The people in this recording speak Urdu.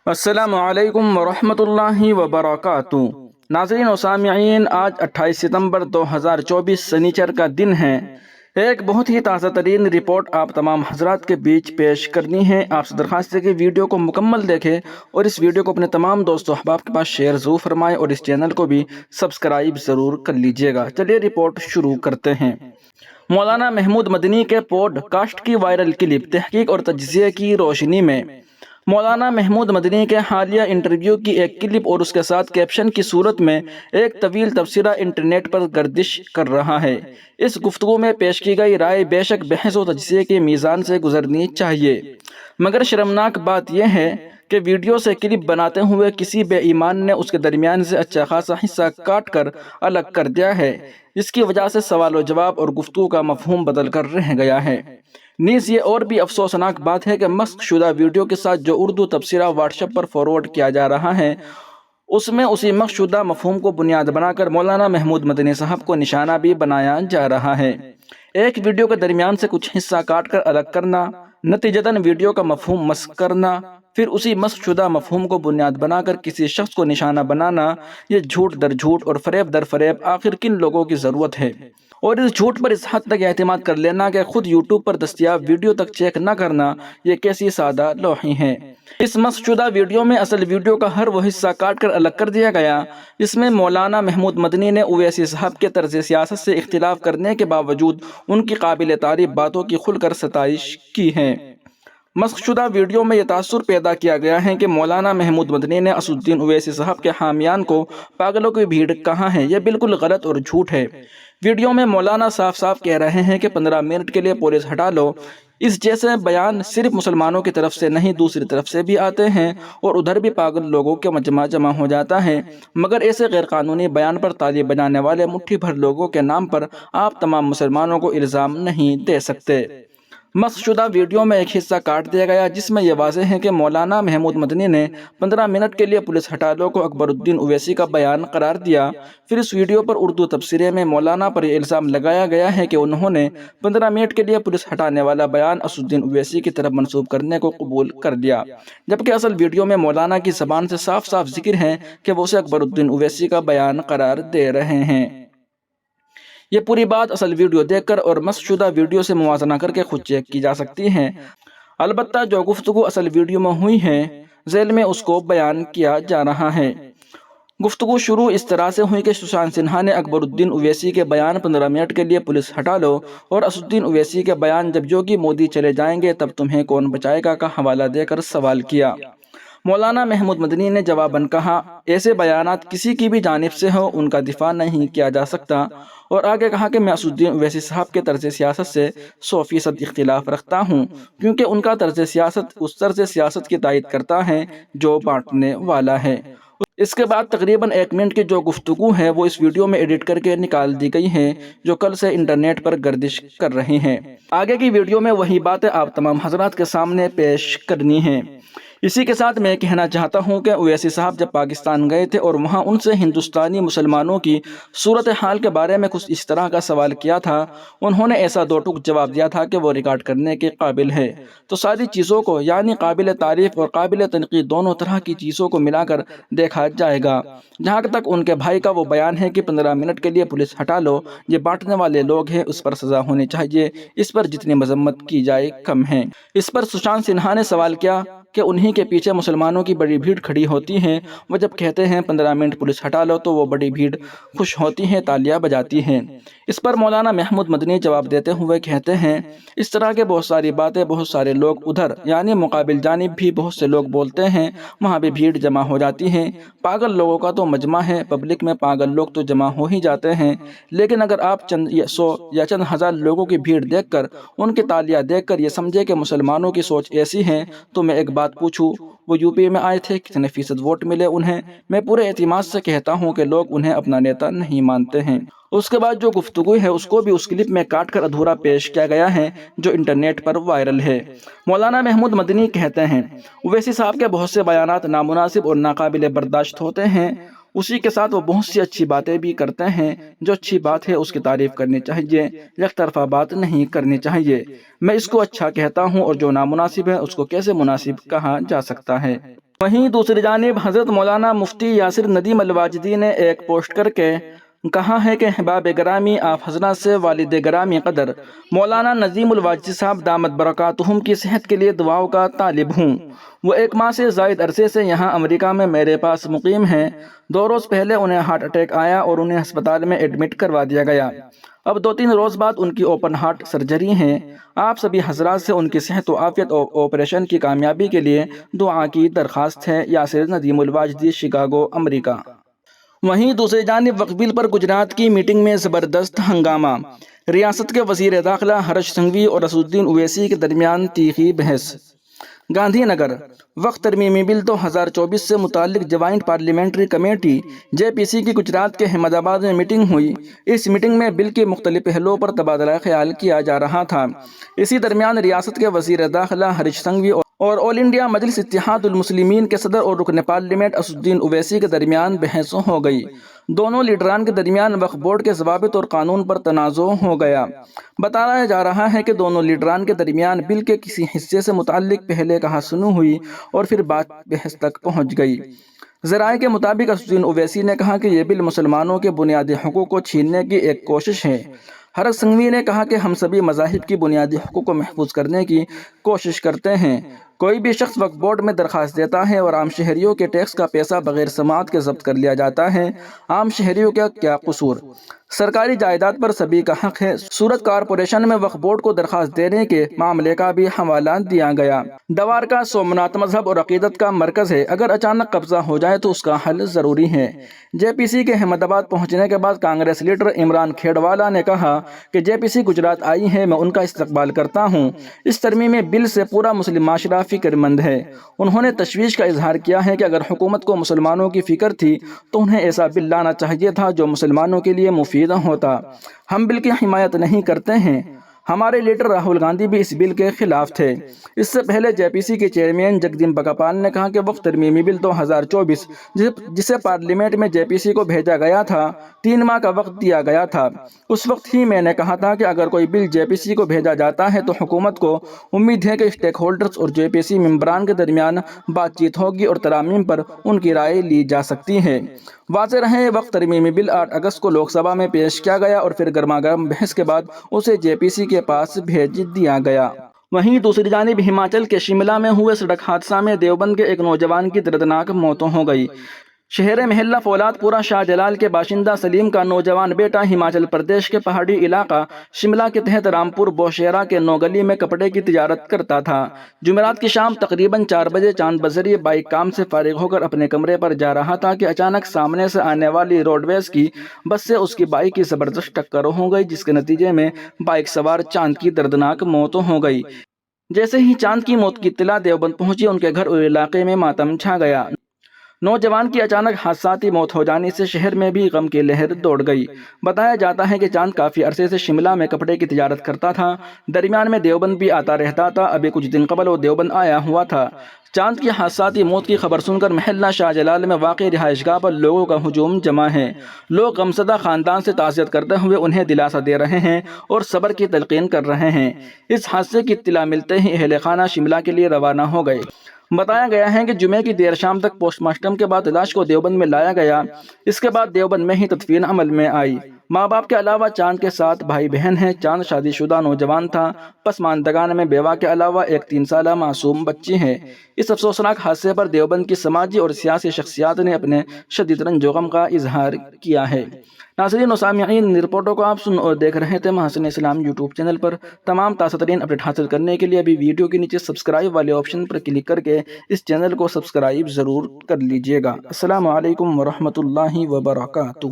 السلام علیکم ورحمۃ اللہ وبرکاتہ۔ ناظرین و سامعین، آج 28 ستمبر 2024 سنیچر کا دن ہے۔ ایک بہت ہی تازہ ترین رپورٹ آپ تمام حضرات کے بیچ پیش کرنی ہے۔ آپ سے درخواست ہے کہ ویڈیو کو مکمل دیکھیں اور اس ویڈیو کو اپنے تمام دوست و احباب کے پاس شیئر ضرور فرمائیں اور اس چینل کو بھی سبسکرائب ضرور کر لیجئے گا۔ چلیے رپورٹ شروع کرتے ہیں۔ مولانا محمود مدنی کے پوڈ کاسٹ کی وائرل کلپ تحقیق اور تجزیے کی روشنی میں۔ مولانا محمود مدنی کے حالیہ انٹرویو کی ایک کلپ اور اس کے ساتھ کیپشن کی صورت میں ایک طویل تبصرہ انٹرنیٹ پر گردش کر رہا ہے۔ اس گفتگو میں پیش کی گئی رائے بے شک بحث و تجزیے کے میزان سے گزرنی چاہیے، مگر شرمناک بات یہ ہے کہ ویڈیو سے کلپ بناتے ہوئے کسی بے ایمان نے اس کے درمیان سے اچھا خاصا حصہ کاٹ کر الگ کر دیا ہے، جس کی وجہ سے سوال و جواب اور گفتگو کا مفہوم بدل کر رہ گیا ہے۔ نیز یہ اور بھی افسوسناک بات ہے کہ مسخ شدہ ویڈیو کے ساتھ جو اردو تبصرہ واٹس ایپ پر فارورڈ کیا جا رہا ہے، اس میں اسی مسخ شدہ مفہوم کو بنیاد بنا کر مولانا محمود مدنی صاحب کو نشانہ بھی بنایا جا رہا ہے۔ ایک ویڈیو کے درمیان سے کچھ حصہ کاٹ کر الگ کرنا، نتیجتاً ویڈیو کا مفہوم مسخ کرنا، پھر اسی مسخ شدہ مفہوم کو بنیاد بنا کر کسی شخص کو نشانہ بنانا، یہ جھوٹ در جھوٹ اور فریب در فریب آخر کن لوگوں کی ضرورت ہے؟ اور اس جھوٹ پر اس حد تک اعتماد کر لینا کہ خود یوٹیوب پر دستیاب ویڈیو تک چیک نہ کرنا، یہ کیسی سادہ لوحی ہے۔ اس مسخ شدہ ویڈیو میں اصل ویڈیو کا ہر وہ حصہ کاٹ کر الگ کر دیا گیا جس میں مولانا محمود مدنی نے اویسی صاحب کے طرز سیاست سے اختلاف کرنے کے باوجود ان کی قابل تعریف باتوں کی کھل کر ستائش کی ہے۔ مسخ شدہ ویڈیو میں یہ تاثر پیدا کیا گیا ہے کہ مولانا محمود مدنی نے اسد الدین اویسی صاحب کے حامیان کو پاگلوں کی بھیڑ کہا ہے۔ یہ بالکل غلط اور جھوٹ ہے۔ ویڈیو میں مولانا صاف صاف کہہ رہے ہیں کہ 15 منٹ کے لیے پولیس ہٹا لو۔ اس جیسے بیان صرف مسلمانوں کی طرف سے نہیں، دوسری طرف سے بھی آتے ہیں اور ادھر بھی پاگل لوگوں کے مجمع جمع ہو جاتا ہے، مگر ایسے غیر قانونی بیان پر تالی بجانے والے مٹھی بھر لوگوں کے نام پر آپ تمام مسلمانوں کو الزام نہیں دے سکتے۔ مسخ شدہ ویڈیو میں ایک حصہ کاٹ دیا گیا جس میں یہ واضح ہے کہ مولانا محمود مدنی نے 15 منٹ کے لیے پولیس ہٹا لو کو اکبر الدین اویسی کا بیان قرار دیا۔ پھر اس ویڈیو پر اردو تبصرے میں مولانا پر یہ الزام لگایا گیا ہے کہ انہوں نے 15 منٹ کے لیے پولیس ہٹانے والا بیان اسد الدین اویسی کی طرف منسوب کرنے کو قبول کر لیا، جبکہ اصل ویڈیو میں مولانا کی زبان سے صاف صاف ذکر ہے کہ وہ اسے اکبر الدین اویسی کا بیان قرار دے رہے ہیں۔ یہ پوری بات اصل ویڈیو دیکھ کر اور مسخ شدہ ویڈیو سے موازنہ کر کے خود چیک کی جا سکتی ہے۔ البتہ جو گفتگو اصل ویڈیو میں ہوئی ہے، ذیل میں اس کو بیان کیا جا رہا ہے۔ گفتگو شروع اس طرح سے ہوئی کہ سشانت سنہا نے اکبر الدین اویسی کے بیان 15 منٹ کے لیے پولیس ہٹا لو اور اسد الدین اویسی کے بیان جب یوگی مودی چلے جائیں گے تب تمہیں کون بچائے گا کا حوالہ دے کر سوال کیا۔ مولانا محمود مدنی نے جواباً کہا، ایسے بیانات کسی کی بھی جانب سے ہو ان کا دفاع نہیں کیا جا سکتا، اور آگے کہا کہ میں اسد الدین اویسی صاحب کے طرز سیاست سے 100% اختلاف رکھتا ہوں، کیونکہ ان کا طرز سیاست اس طرز سیاست کی تائید کرتا ہے جو بانٹنے والا ہے۔ اس کے بعد تقریباً 1 منٹ کی جو گفتگو ہے وہ اس ویڈیو میں ایڈٹ کر کے نکال دی گئی ہے جو کل سے انٹرنیٹ پر گردش کر رہی ہیں۔ آگے کی ویڈیو میں وہی باتیں آپ تمام حضرات کے سامنے پیش کرنی ہیں۔ اسی کے ساتھ میں کہنا چاہتا ہوں کہ اویسی صاحب جب پاکستان گئے تھے اور وہاں ان سے ہندوستانی مسلمانوں کی صورتحال کے بارے میں کچھ اس طرح کا سوال کیا تھا، انہوں نے ایسا دو ٹوک جواب دیا تھا کہ وہ ریکارڈ کرنے کے قابل ہے۔ تو ساری چیزوں کو، یعنی قابل تعریف اور قابل تنقید دونوں طرح کی چیزوں کو ملا کر دیکھا جائے گا۔ جہاں تک ان کے بھائی کا وہ بیان ہے کہ 15 منٹ کے لیے پولیس ہٹا لو، یہ بانٹنے والے لوگ ہیں، اس پر سزا ہونی چاہیے، اس پر جتنی مذمت کی جائے کم ہے۔ اس پر سشانت سنہا نے سوال کیا کہ انہی کے پیچھے مسلمانوں کی بڑی بھیڑ کھڑی ہوتی ہے، وہ جب کہتے ہیں 15 منٹ پولیس ہٹا لو تو وہ بڑی بھیڑ خوش ہوتی ہے، تالیاں بجاتی ہیں۔ اس پر مولانا محمود مدنی جواب دیتے ہوئے کہتے ہیں، اس طرح کے بہت ساری باتیں بہت سارے لوگ ادھر یعنی مقابل جانب بھی بہت سے لوگ بولتے ہیں، وہاں بھی بھیڑ جمع ہو جاتی ہے، پاگل لوگوں کا تو مجمع ہے، پبلک میں پاگل لوگ تو جمع ہو ہی جاتے ہیں، لیکن اگر آپ چند 100 یا چند ہزار لوگوں کی بھیڑ دیکھ کر ان کی تالیاں دیکھ کر یہ سمجھے کہ مسلمانوں کی سوچ ایسی ہے تو میں ایک بات پوچھوں، وہ یو پی میں آئے تھے، کتنے فیصد ووٹ ملے انہیں؟ میں پورے اعتماد سے کہتا ہوں کہ لوگ انہیں اپنا نیتا نہیں مانتے ہیں۔ اس کے بعد جو گفتگو ہے اس کو بھی اس کلپ میں کاٹ کر ادھورا پیش کیا گیا ہے جو انٹرنیٹ پر وائرل ہے۔ مولانا محمود مدنی کہتے ہیں، اویسی صاحب کے بہت سے بیانات نامناسب اور ناقابل برداشت ہوتے ہیں، اسی کے ساتھ وہ بہت سی اچھی باتیں بھی کرتے ہیں، جو اچھی بات ہے اس کی تعریف کرنی چاہیے، یک طرفہ بات نہیں کرنی چاہیے۔ میں اس کو اچھا کہتا ہوں اور جو نامناسب ہے اس کو کیسے مناسب کہا جا سکتا ہے؟ وہیں دوسری جانب حضرت مولانا مفتی یاسر ندیم الواجدی نے ایک پوسٹ کر کے کہا ہے کہ احباب گرامی، آپ حضرات سے والد گرامی قدر مولانا نظیم الواجدی صاحب دامت برکاتہم کی صحت کے لیے دعاؤں کا طالب ہوں۔ وہ 1 ماہ سے زائد عرصے سے یہاں امریکہ میں میرے پاس مقیم ہیں۔ 2 روز پہلے انہیں ہارٹ اٹیک آیا اور انہیں ہسپتال میں ایڈمٹ کروا دیا گیا۔ اب 2-3 روز بعد ان کی اوپن ہارٹ سرجری ہے۔ آپ سبھی حضرات سے ان کی صحت و عافیت اور آپریشن کی کامیابی کے لیے دعا کی درخواست ہے۔ یاسر ندیم الواجدی، شکاگو، امریکہ۔ وہیں دوسری جانب وقف بل پر گجرات کی میٹنگ میں زبردست ہنگامہ۔ ریاست کے وزیر داخلہ ہرش سنگھوی اور اسد الدین اویسی کے درمیان تیکھی بحث۔ گاندھی نگر۔ وقف ترمیمی بل 2024 سے متعلق جوائنٹ پارلیمنٹری کمیٹی JPC کی گجرات کے احمد آباد میں میٹنگ ہوئی۔ اس میٹنگ میں بل کے مختلف پہلوؤں پر تبادلہ خیال کیا جا رہا تھا۔ اسی درمیان ریاست کے وزیر داخلہ ہرش سنگھوی اور آل انڈیا مجلس اتحاد المسلمین کے صدر اور رکن پارلیمنٹ اسد الدین اویسی کے درمیان بحث ہو گئی۔ دونوں لیڈران کے درمیان وقف بورڈ کے ضوابط اور قانون پر تنازع ہو گیا۔ بتایا جا رہا ہے کہ دونوں لیڈران کے درمیان بل کے کسی حصے سے متعلق پہلے کہا سنی ہوئی اور پھر بات بحث تک پہنچ گئی۔ ذرائع کے مطابق اسد الدین اویسی نے کہا کہ یہ بل مسلمانوں کے بنیادی حقوق کو چھیننے کی ایک کوشش ہے۔ ہرش سنگھوی نے کہا کہ ہم سبھی مذاہب کی بنیادی حقوق کو محفوظ کرنے کی کوشش کرتے ہیں۔ کوئی بھی شخص وقف بورڈ میں درخواست دیتا ہے اور عام شہریوں کے ٹیکس کا پیسہ بغیر سماعت کے ضبط کر لیا جاتا ہے۔ عام شہریوں کا کیا قصور؟ سرکاری جائیداد پر سبھی کا حق ہے۔ سورت کارپوریشن میں وقف بورڈ کو درخواست دینے کے معاملے کا بھی حوالہ دیا گیا۔ دوارکا سومناتھ مذہب اور عقیدت کا مرکز ہے، اگر اچانک قبضہ ہو جائے تو اس کا حل ضروری ہے۔ JPC کے احمد آباد پہنچنے کے بعد کانگریس لیڈر عمران کھیڑوالا نے کہا کہ JPC گجرات آئی ہے، میں ان کا استقبال کرتا ہوں۔ اس ترمیمی بل سے پورا مسلم معاشرہ فکر مند ہے۔ انہوں نے تشویش کا اظہار کیا ہے کہ اگر حکومت کو مسلمانوں کی فکر تھی تو انہیں ایسا بل لانا چاہیے تھا جو مسلمانوں کے لیے مفید ہوتا۔ ہم بل کی حمایت نہیں کرتے ہیں۔ ہمارے لیڈر راہل گاندھی بھی اس بل کے خلاف تھے۔ اس سے پہلے JPC کے چیئرمین جگدیپ بکاپال نے کہا کہ وقف ترمیمی بل 2024 جسے پارلیمنٹ میں JPC کو بھیجا گیا تھا، 3 ماہ کا وقت دیا گیا تھا۔ اس وقت ہی میں نے کہا تھا کہ اگر کوئی بل JPC کو بھیجا جاتا ہے تو حکومت کو امید ہے کہ اسٹیک ہولڈرز اور JPC ممبران کے درمیان بات چیت ہوگی اور ترامیم پر ان کی رائے لی جا سکتی ہے۔ واضح رہے، وقف ترمیمی بل 8 اگست کو لوک سبھا میں پیش کیا گیا اور پھر گرما گرم بحث کے بعد اسے JPC کے پاس بھیج دیا گیا۔ وہیں دوسری جانب ہماچل کے شملہ میں ہوئے سڑک حادثہ میں دیوبند کے ایک نوجوان کی دردناک موت ہو گئی۔ شہر محلہ فولاد پورہ شاہ جلال کے باشندہ سلیم کا نوجوان بیٹا ہماچل پردیش کے پہاڑی علاقہ شملہ کے تحت رامپور بوشیرا کے نوگلی میں کپڑے کی تجارت کرتا تھا۔ جمعرات کی شام تقریباً 4 بجے چاند بزری بائک کام سے فارغ ہو کر اپنے کمرے پر جا رہا تھا کہ اچانک سامنے سے آنے والی روڈ ویز کی بس سے اس کی بائک کی زبردست ٹکر ہو گئی، جس کے نتیجے میں بائک سوار چاند کی دردناک موت ہو گئی۔ جیسے ہی چاند کی موت کی اطلاع دیوبند پہنچی، ان کے گھر اور علاقے میں ماتم چھا گیا۔ نوجوان کی اچانک حادثاتی موت ہو جانے سے شہر میں بھی غم کی لہر دوڑ گئی۔ بتایا جاتا ہے کہ چاند کافی عرصے سے شملہ میں کپڑے کی تجارت کرتا تھا، درمیان میں دیوبند بھی آتا رہتا تھا۔ ابھی کچھ دن قبل وہ دیوبند آیا ہوا تھا۔ چاند کی حادثاتی موت کی خبر سن کر محلہ شاہ جلال میں واقع رہائش گاہ پر لوگوں کا ہجوم جمع ہے۔ لوگ غمزدہ خاندان سے تعزیت کرتے ہوئے انہیں دلاسا دے رہے ہیں اور صبر کی تلقین کر رہے ہیں۔ اس حادثے کی اطلاع ملتے ہی اہل خانہ شملہ کے لیے روانہ ہو گئے۔ بتایا گیا ہے کہ جمعے کی دیر شام تک پوسٹ مارٹم کے بعد لاش کو دیوبند میں لایا گیا۔ اس کے بعد دیوبند میں ہی تدفین عمل میں آئی۔ ماں باپ کے علاوہ چاند کے 7 بھائی بہن ہیں۔ چاند شادی شدہ نوجوان تھا۔ پسماندگان میں بیوہ کے علاوہ ایک 3 سالہ معصوم بچی ہے۔ اس افسوسناک حادثے پر دیوبند کی سماجی اور سیاسی شخصیات نے اپنے شدید رنج و غم کا اظہار کیا ہے۔ ناظرین و سامعین، ان رپورٹوں کو آپ سن اور دیکھ رہے تھے محسن اسلام یوٹیوب چینل پر۔ تمام تازہ ترین اپڈیٹ حاصل کرنے کے لیے ابھی ویڈیو کے نیچے سبسکرائب والے آپشن پر کلک کر کے اس چینل کو سبسکرائب ضرور کر لیجیے گا۔ السلام علیکم ورحمۃ اللہ وبرکاتہ۔